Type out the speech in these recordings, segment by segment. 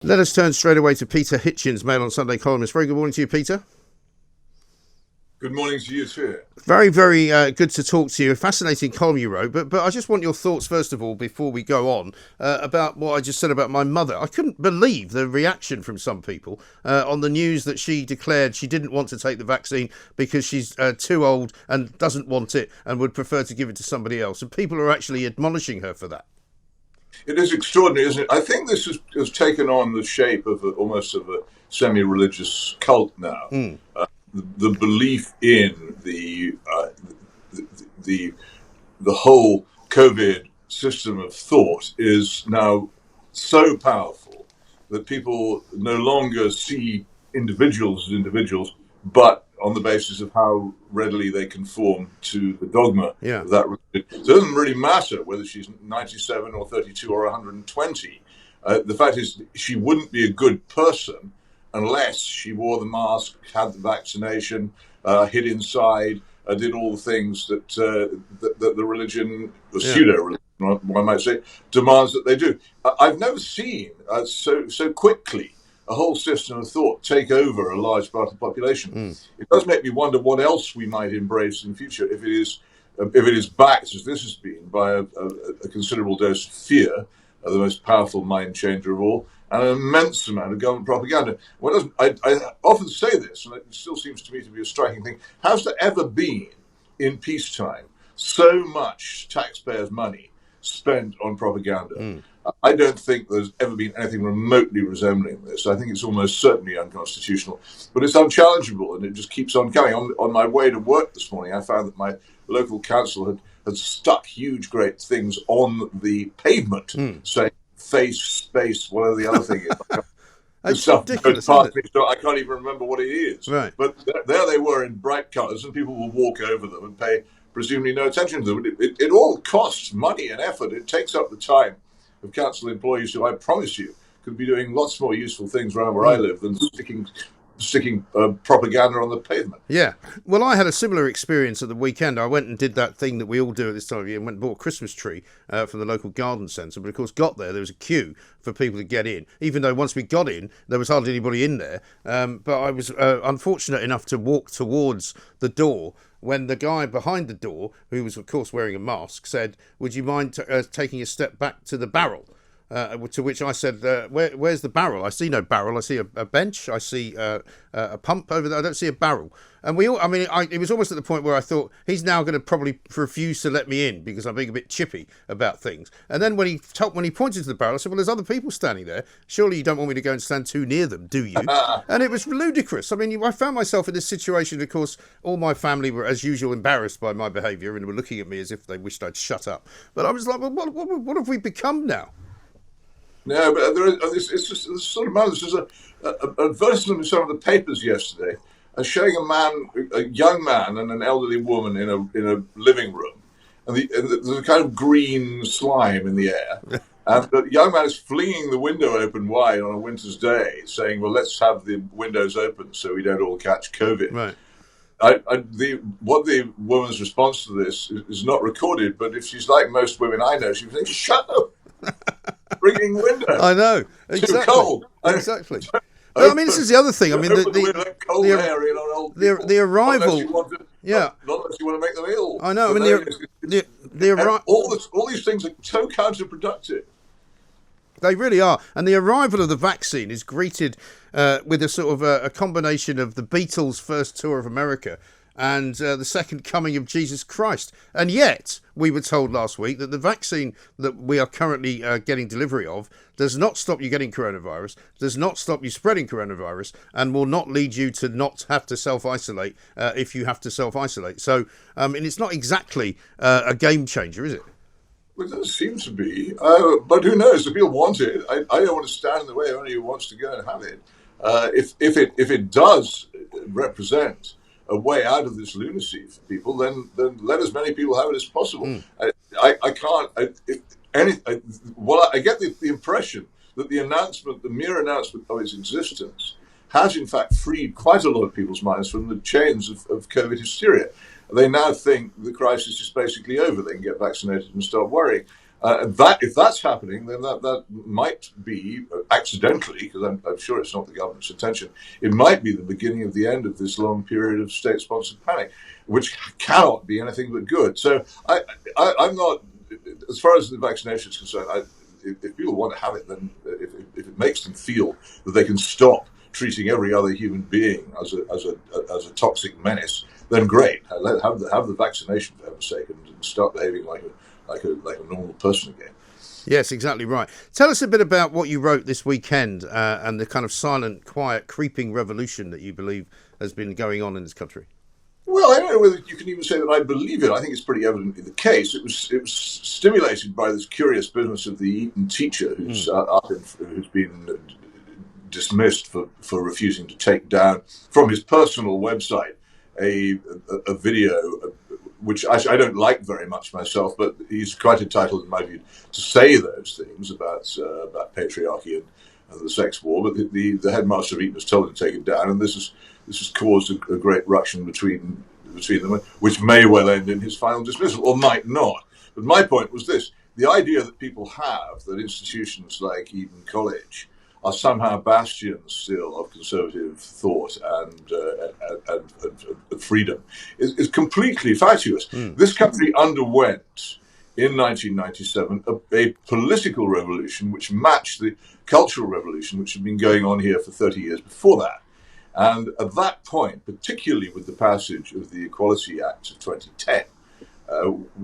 Let us turn straight away to Peter Hitchens, Mail on Sunday columnist. Very good morning to you, Peter. Good morning to you too. Very, very good to talk to you. A fascinating column you wrote, but I just want your thoughts first of all before we go on about what I just said about my mother. I couldn't believe the reaction from some people on the news that she declared she didn't want to take the vaccine because she's too old and doesn't want it and would prefer to give it to somebody else. And people are actually admonishing her for that. It is extraordinary, isn't it? I think this has taken on the shape of almost of a semi-religious cult now. The belief in the whole COVID system of thought is now so powerful that people no longer see individuals as individuals, but on the basis of how readily they conform to the dogma of that religion. So it doesn't really matter whether she's 97 or 32 or 120. The fact is, she wouldn't be a good person unless she wore the mask, had the vaccination, hid inside, did all the things that the religion, the pseudo-religion, one might say, demands that they do. I've never seen so quickly a whole system of thought take over a large part of the population. It does make me wonder what else we might embrace in the future if it is backed, as this has been, by a considerable dose of fear, the most powerful mind changer of all, and an immense amount of government propaganda. I often say this, and it still seems to me to be a striking thing. Has there ever been, in peacetime, so much taxpayers' money spent on propaganda? I don't think there's ever been anything remotely resembling this. I think it's almost certainly unconstitutional, but it's unchallengeable, and it just keeps on coming. On my way to work this morning, I found that my local council had stuck huge, great things on the pavement, saying face, space, whatever the other thing is. It's ridiculous, isn't it? So I can't even remember what it is. Right. But there they were in bright colours, and people will walk over them and pay presumably no attention to them. It all costs money and effort. It takes up the time of council employees who, I promise you, could be doing lots more useful things around where I live than sticking propaganda on the pavement. Yeah. Well, I had a similar experience at the weekend. I went and did that thing that we all do at this time of year and went and bought a Christmas tree from the local garden centre. But of course, there was a queue for people to get in, even though once we got in, there was hardly anybody in there. But I was unfortunate enough to walk towards the door when the guy behind the door, who was, of course, wearing a mask, said, "Would you mind taking a step back to the barrel?" To which I said, where's the barrel? I see no barrel. I see a bench. I see a pump over there. I don't see a barrel. And it was almost at the point where I thought, he's now going to probably refuse to let me in because I'm being a bit chippy about things. And then when he pointed to the barrel, I said, well, there's other people standing there. Surely you don't want me to go and stand too near them, do you? And it was ludicrous. I mean, I found myself in this situation. Of course, all my family were, as usual, embarrassed by my behaviour and were looking at me as if they wished I'd shut up. But I was like, well, what have we become now? No, but it's just sort of matter. There's an advertisement in some of the papers yesterday showing a young man and an elderly woman in a living room, and there's a kind of green slime in the air, and the young man is flinging the window open wide on a winter's day, saying, "Well, let's have the windows open so we don't all catch COVID." Right. What the woman's response to this is not recorded, but if she's like most women I know, she would think, "Shut up." Bringing window. I know. Exactly. Too cold. Exactly. Well, I mean, this is the other thing. I mean, the arrival. Not unless you want to make them ill. I know. I mean, the arrival. All these things are so counterproductive. They really are. And the arrival of the vaccine is greeted with a sort of a combination of the Beatles' first tour of America and the second coming of Jesus Christ. And yet, we were told last week that the vaccine that we are currently getting delivery of does not stop you getting coronavirus, does not stop you spreading coronavirus, and will not lead you to not have to self-isolate if you have to self-isolate. So, it's not exactly a game changer, is it? Well, it does seem to be. But who knows? If people want it, I don't want to stand in the way of anyone who wants to go and have it. If it does represent a way out of this lunacy for people, then let as many people have it as possible. I can't. I get the impression that the mere announcement of its existence, has in fact freed quite a lot of people's minds from the chains of COVID hysteria. They now think the crisis is basically over. They can get vaccinated and start worrying. That if that's happening, then that might be accidentally, because I'm sure it's not the government's intention. It might be the beginning of the end of this long period of state-sponsored panic, which cannot be anything but good. So I'm not, as far as the vaccination is concerned. If people want to have it, then if it makes them feel that they can stop treating every other human being as a toxic menace, then great. Have the vaccination for heaven's sake, and start behaving like a normal person again. Yes, exactly right. Tell us a bit about what you wrote this weekend and the kind of silent, quiet, creeping revolution that you believe has been going on in this country. Well, I don't know whether you can even say that I believe it. I think it's pretty evidently the case. It was stimulated by this curious business of the Eton teacher who's been dismissed for refusing to take down from his personal website a video, which I don't like very much myself, but he's quite entitled, in my view, to say those things about patriarchy and the sex war. But the headmaster of Eton has told him to take it down, and this has caused a great ruction between them, which may well end in his final dismissal, or might not. But my point was this: the idea that people have that institutions like Eton College are somehow bastions still of conservative thought and freedom is completely fatuous. This country underwent in 1997 a political revolution which matched the cultural revolution which had been going on here for 30 years before that. And at that point, particularly with the passage of the Equality Act of 2010,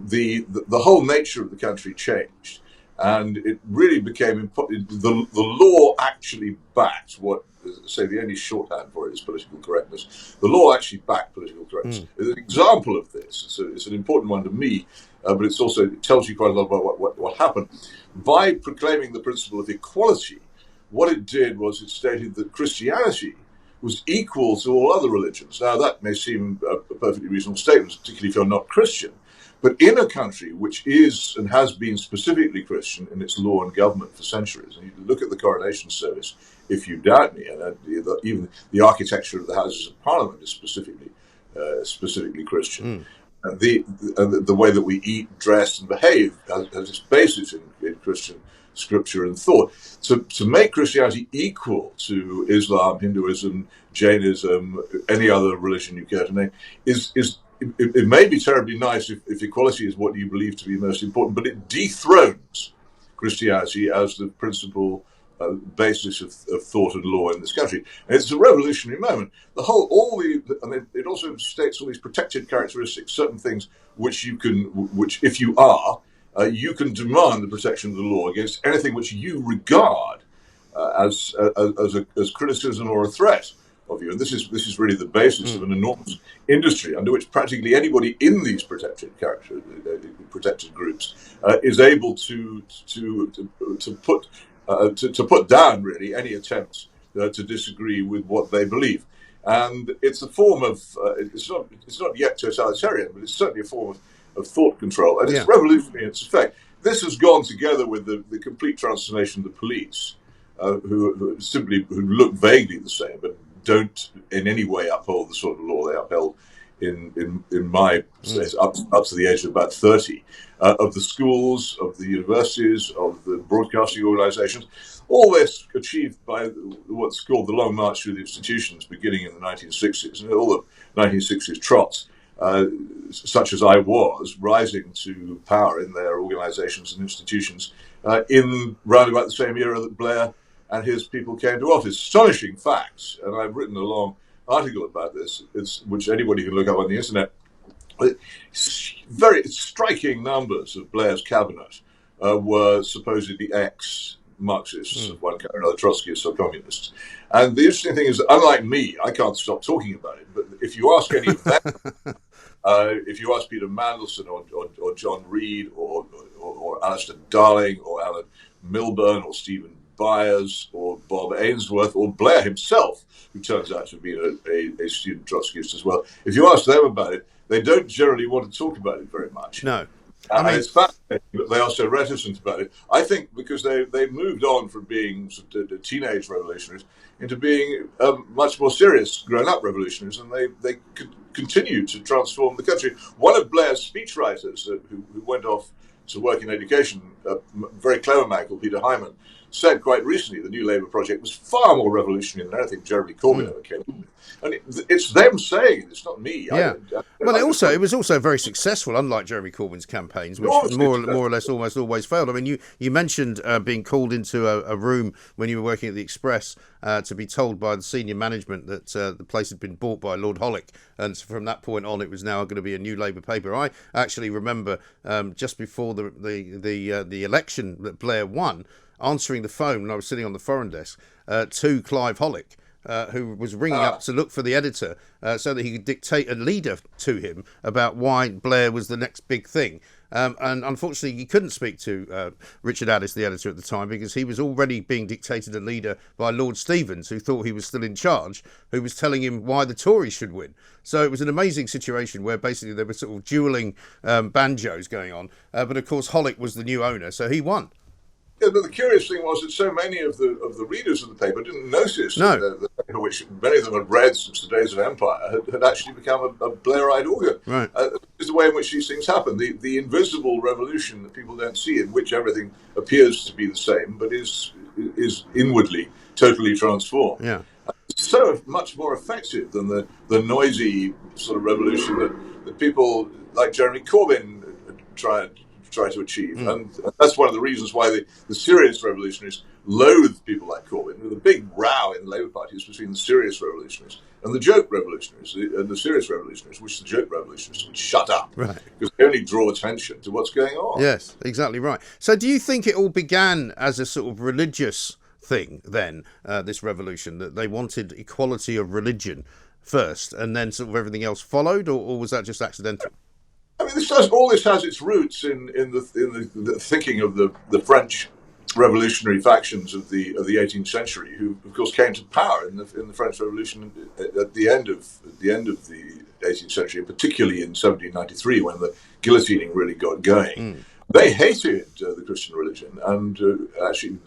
the whole nature of the country changed. And it really became the law actually backed what, say, the only shorthand for it is political correctness. The law actually backed political correctness. An example of this, it's an important one to me, but it tells you quite a lot about what happened. By proclaiming the principle of equality, what it did was it stated that Christianity was equal to all other religions. Now, that may seem a perfectly reasonable statement, particularly if you're not Christian. But in a country which is and has been specifically Christian in its law and government for centuries, and you look at the coronation service if you doubt me, and even the architecture of the Houses of Parliament is specifically Christian. The way that we eat, dress, and behave has its basis in Christian scripture and thought. So to make Christianity equal to Islam, Hinduism, Jainism, any other religion you care to name, it may be terribly nice if equality is what you believe to be most important, but it dethrones Christianity as the principal basis of thought and law in this country. And it's a revolutionary moment. It also states all these protected characteristics, certain things which if you are, you can demand the protection of the law against anything which you regard as criticism or a threat of you. And this is really the basis of an enormous industry under which practically anybody in these protected groups is able to put down really any attempts to disagree with what they believe. And it's a form of it's not yet totalitarian, but it's certainly a form of thought control, and it's revolutionary in its effect. This has gone together with the complete transformation of the police, who look vaguely the same, but don't in any way uphold the sort of law they upheld in my up to the age of about 30, of the schools, of the universities, of the broadcasting organizations. All this achieved by what's called the Long March through the institutions, beginning in the 1960s, and all the 1960s trots, such as I was, rising to power in their organizations and institutions in round about the same era that Blair and his people came to office. Astonishing facts, and I've written a long article about this, which anybody can look up on the internet. Very striking numbers of Blair's cabinet were supposedly ex-Marxists of one kind or another, Trotskyists or communists. And the interesting thing is that, unlike me, I can't stop talking about it, but if you ask any of them, if you ask Peter Mandelson or John Reed or Alistair Darling or Alan Milburn or Stephen Byers or Bob Ainsworth or Blair himself, who turns out to have been a student Trotskyist as well, if you ask them about it, they don't generally want to talk about it very much. No. And it's fascinating that they are so reticent about it. I think because they've moved on from being sort of teenage revolutionaries into being much more serious grown-up revolutionaries, and they continue to transform the country. One of Blair's speechwriters who went off to work in education, a very clever man called Peter Hyman, said quite recently the New Labour project was far more revolutionary than anything Jeremy Corbyn ever came up with. And it's them saying it, it's not me. Yeah. Well, it was also very successful, unlike Jeremy Corbyn's campaigns, which more or less almost always failed. I mean, you mentioned being called into a room when you were working at the Express to be told by the senior management that the place had been bought by Lord Hollick, and from that point on, it was now going to be a New Labour paper. I actually remember just before the election that Blair won, answering the phone when I was sitting on the foreign desk to Clive Hollick, who was ringing up to look for the editor so that he could dictate a leader to him about why Blair was the next big thing. And unfortunately, he couldn't speak to Richard Addis, the editor at the time, because he was already being dictated a leader by Lord Stevens, who thought he was still in charge, who was telling him why the Tories should win. So it was an amazing situation where basically there were sort of dueling banjos going on. But of course, Hollick was the new owner, so he won. Yeah, but the curious thing was that so many of the readers of the paper didn't notice that the paper, which many of them had read since the days of Empire, had actually become a Blairite organ. Right. It's the way in which these things happen. The invisible revolution that people don't see, in which everything appears to be the same, but is inwardly totally transformed. Yeah. It's so much more effective than the noisy sort of revolution that people like Jeremy Corbyn try to achieve. And that's one of the reasons why the serious revolutionaries loathe people like Corbyn. There's a big row in the Labour Party between the serious revolutionaries and the joke revolutionaries. And the serious revolutionaries wish the joke revolutionaries would shut up. Right. Because they only draw attention to what's going on. Yes, exactly right. So do you think it all began as a sort of religious thing then, this revolution, that they wanted equality of religion first and then sort of everything else followed, or was that just accidental? I mean, all this has its roots in the thinking of the French revolutionary factions of the 18th century, who of course came to power in the French Revolution at the end of the 18th century, and particularly in 1793 when the guillotining really got going. They hated the Christian religion and actually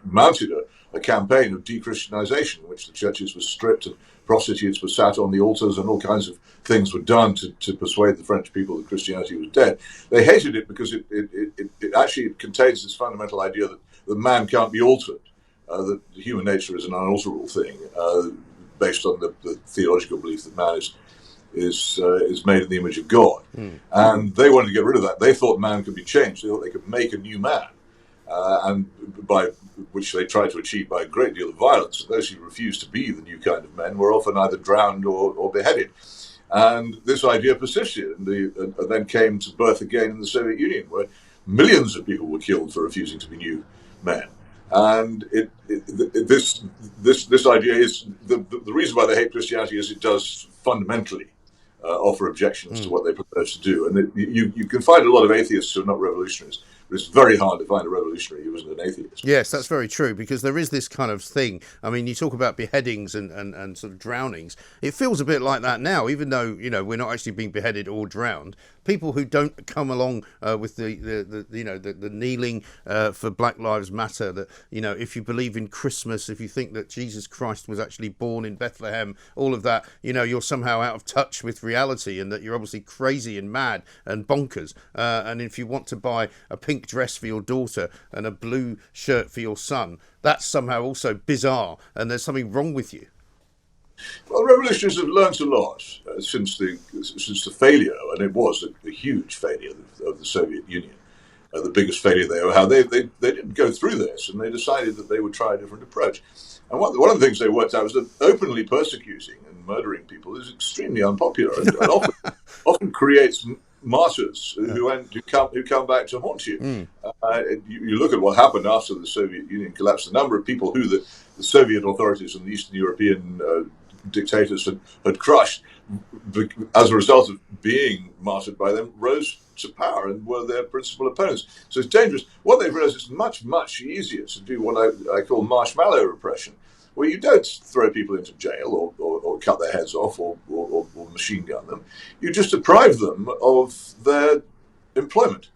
mounted a campaign of de-Christianization, in which the churches were stripped and prostitutes were sat on the altars and all kinds of things were done to persuade the French people that Christianity was dead. They hated it because it actually contains this fundamental idea that man can't be altered, that human nature is an unalterable thing, based on the theological belief that man is made in the image of God. And they wanted to get rid of that. They thought man could be changed. They thought they could make a new man, and by which they tried to achieve by a great deal of violence. And those who refused to be the new kind of men were often either drowned or beheaded. And this idea persisted, and then came to birth again in the Soviet Union, where millions of people were killed for refusing to be new men. And this idea is the reason why they hate Christianity is it does fundamentally offer objections to what they propose to do. And you can find a lot of atheists who are not revolutionaries, but it's very hard to find a revolutionary who isn't an atheist. Yes, that's very true, because there is this kind of thing. I mean, you talk about beheadings and sort of drownings. It feels a bit like that now, even though, we're not actually being beheaded or drowned. People who don't come along with the kneeling for Black Lives Matter, that, if you believe in Christmas, if you think that Jesus Christ was actually born in Bethlehem, all of that, you're somehow out of touch with reality, and that you're obviously crazy and mad and bonkers. And if you want to buy a pink dress for your daughter and a blue shirt for your son, that's somehow also bizarre, and there's something wrong with you. Well, revolutionaries have learnt a lot since the failure, and it was a huge failure of the Soviet Union, the biggest failure they ever had. They didn't go through this, and they decided that they would try a different approach. And one of the things they worked out was that openly persecuting and murdering people is extremely unpopular, and often creates martyrs who come back to haunt you. You look at what happened after the Soviet Union collapsed. The number of people who the Soviet authorities and the Eastern European dictators had crushed as a result of being martyred by them rose to power and were their principal opponents. So it's dangerous. What they've realized is much, much easier to do what I call marshmallow repression, where you don't throw people into jail or cut their heads off or machine gun them. You just deprive them of their employment.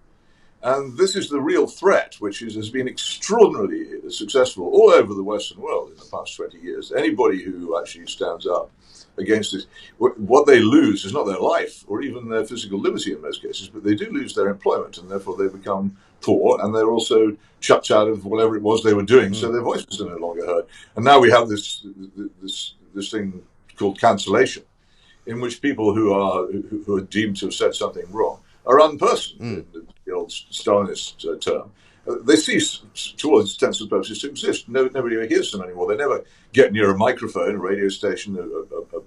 And this is the real threat, which has been extraordinarily successful all over the Western world in the past 20 years. Anybody who actually stands up against this, what they lose is not their life or even their physical liberty in most cases, but they do lose their employment, and therefore they become poor, and they're also chucked out of whatever it was they were doing, so their voices are no longer heard. And now we have this thing called cancellation, in which people who are deemed to have said something wrong are unpersoned, the old Stalinist term. They cease, to all intents and purposes, to exist. Nobody ever hears them anymore. They never get near a microphone, a radio station,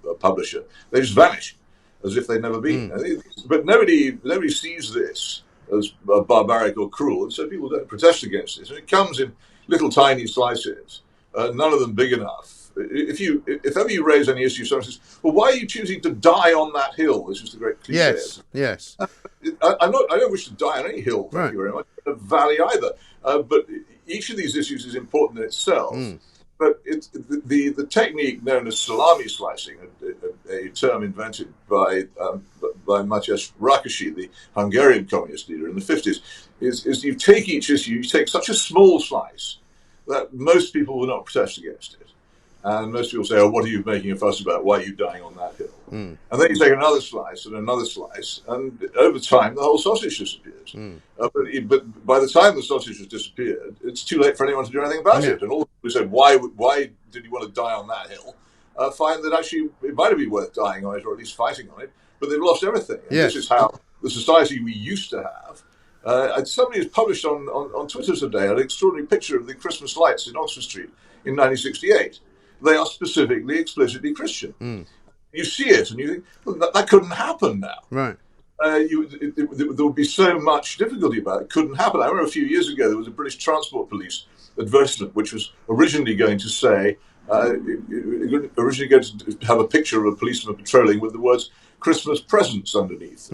a publisher. They just vanish, as if they'd never been. But nobody sees this as barbaric or cruel, and so people don't protest against this. And it comes in little tiny slices, none of them big enough. If ever you raise any issue, someone says, "Well, why are you choosing to die on that hill?" This is the great cliche. Yes. I don't wish to die on any hill, thank you very much, a valley either. But each of these issues is important in itself. But it's the technique known as salami slicing, a term invented by Mátyás Rákosi, the Hungarian communist leader in the 50s, is you take each issue, you take such a small slice that most people will not protest against it. And most people say, "Oh, what are you making a fuss about? Why are you dying on that hill?" And then you take another slice and another slice, and over time, the whole sausage disappears. But by the time the sausage has disappeared, it's too late for anyone to do anything about it. And all the people who said, "Why did you want to die on that hill?" Find that actually it might have been worth dying on it, or at least fighting on it, but they've lost everything. And this is how the society we used to have. Somebody has published on Twitter today an extraordinary picture of the Christmas lights in Oxford Street in 1968. They are specifically, explicitly Christian. You see it, and you think, well, that couldn't happen now. Right. There would be so much difficulty about it. It couldn't happen. I remember a few years ago there was a British Transport Police advertisement which was originally going to say, originally going to have a picture of a policeman patrolling with the words "Christmas presents" underneath,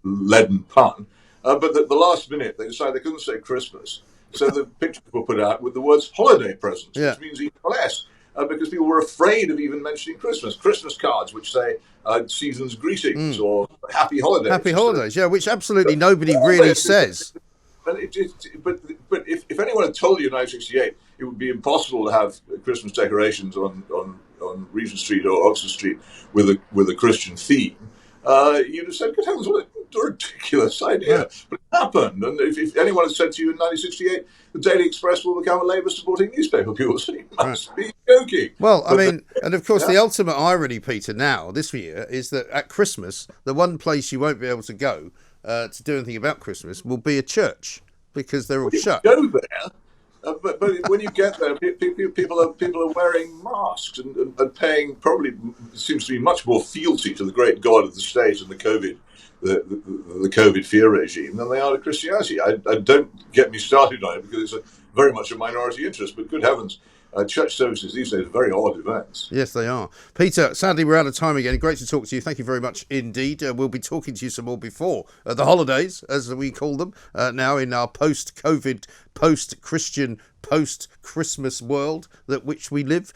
leaden pun. But at the last minute they decided they couldn't say Christmas, so the pictures were put out with the words "holiday presents," which means even less. Because people were afraid of even mentioning Christmas. Christmas cards which say season's greetings or happy holidays. Happy holidays, which absolutely nobody really says. But if anyone had told you in 1968 it would be impossible to have Christmas decorations on Regent Street or Oxford Street with a Christian theme, you'd have said, "Good heavens, what a ridiculous idea." But it happened. And if anyone had said to you in 1968, the Daily Express will become a Labour-supporting newspaper, people would say, "You must be joking." Well, I mean, and of course, the ultimate irony, Peter, now, this year, is that at Christmas, the one place you won't be able to go to do anything about Christmas will be a church, because they're all shut. Go there. But when you get there, people are wearing masks and paying probably seems to be much more fealty to the great God of the state and the COVID fear regime than they are to Christianity. I don't get me started on it because it's very much a minority interest. But good heavens, church services these days are very odd events. Yes, they are. Peter, sadly we're out of time again. Great to talk to you. Thank you very much indeed. We'll be talking to you some more before the holidays, as we call them, now in our post-COVID, post-Christian, post-Christmas world which we live.